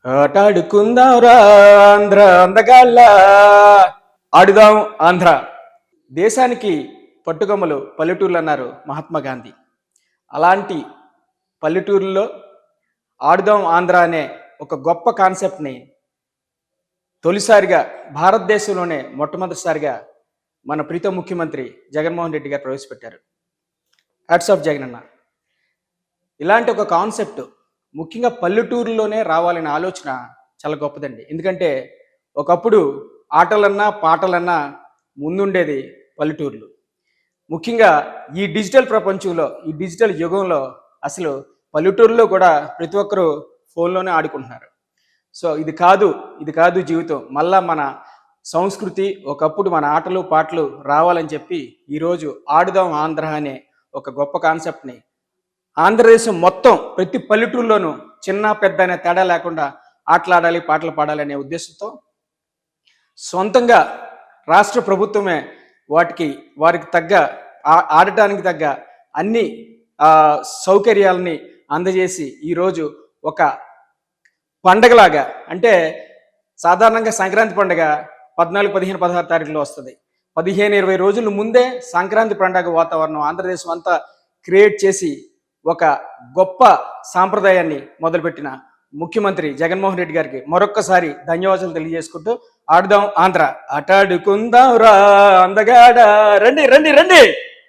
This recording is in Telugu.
ఆటాడుకుందాంరా ఆంధ్ర అందగాళ్ళ, ఆడుదాం ఆంధ్ర. దేశానికి పట్టుకొమ్మలు పల్లెటూర్లు అన్నారు మహాత్మా గాంధీ. అలాంటి పల్లెటూరులో ఆడుదాం ఆంధ్ర అనే ఒక గొప్ప కాన్సెప్ట్ని తొలిసారిగా భారతదేశంలోనే మొట్టమొదటిసారిగా మన ప్రీతం ముఖ్యమంత్రి జగన్మోహన్ రెడ్డి గారు ప్రవేశపెట్టారు. హ్యాట్స్ ఆఫ్ జగన్ అన్న. ఇలాంటి ఒక కాన్సెప్ట్ ముఖ్యంగా పల్లెటూరులోనే రావాలనే ఆలోచన చాలా గొప్పదండి. ఎందుకంటే ఒకప్పుడు ఆటలన్నా పాటలన్నా ముందుండేది పల్లెటూర్లు. ముఖ్యంగా ఈ డిజిటల్ ప్రపంచంలో, ఈ డిజిటల్ యుగంలో అసలు పల్లెటూరులో కూడా ప్రతి ఒక్కరూ ఫోన్లోనే ఆడుకుంటున్నారు. సో ఇది కాదు జీవితం. మళ్ళా మన సంస్కృతి, ఒకప్పుడు మన ఆటలు పాటలు రావాలని చెప్పి ఈరోజు ఆడుదాం ఆంధ్ర అనే ఒక గొప్ప కాన్సెప్ట్ని ఆంధ్రదేశం మొత్తం ప్రతి పల్లెటూరులోనూ చిన్న పెద్ద అనే తేడా లేకుండా ఆటలాడాలి, పాటలు పాడాలి అనే ఉద్దేశంతో సొంతంగా రాష్ట్ర ప్రభుత్వమే వారికి తగ్గ ఆడటానికి తగ్గ అన్ని సౌకర్యాలని అందజేసి ఈరోజు ఒక పండగలాగా, అంటే సాధారణంగా సంక్రాంతి పండుగ 14, 15, 16 తారీఖులో వస్తుంది. 15, 20 రోజుల ముందే సంక్రాంతి పండుగ వాతావరణం ఆంధ్రదేశం అంతా క్రియేట్ చేసి ఒక గొప్ప సాంప్రదాయాన్ని మొదలుపెట్టిన ముఖ్యమంత్రి జగన్మోహన్ రెడ్డి గారికి మరొక్కసారి ధన్యవాదాలు తెలియజేసుకుంటూ ఆడుదాం ఆంధ్ర, ఆటాడుకుందాం రా అందగాడ, రండి రండి రండి.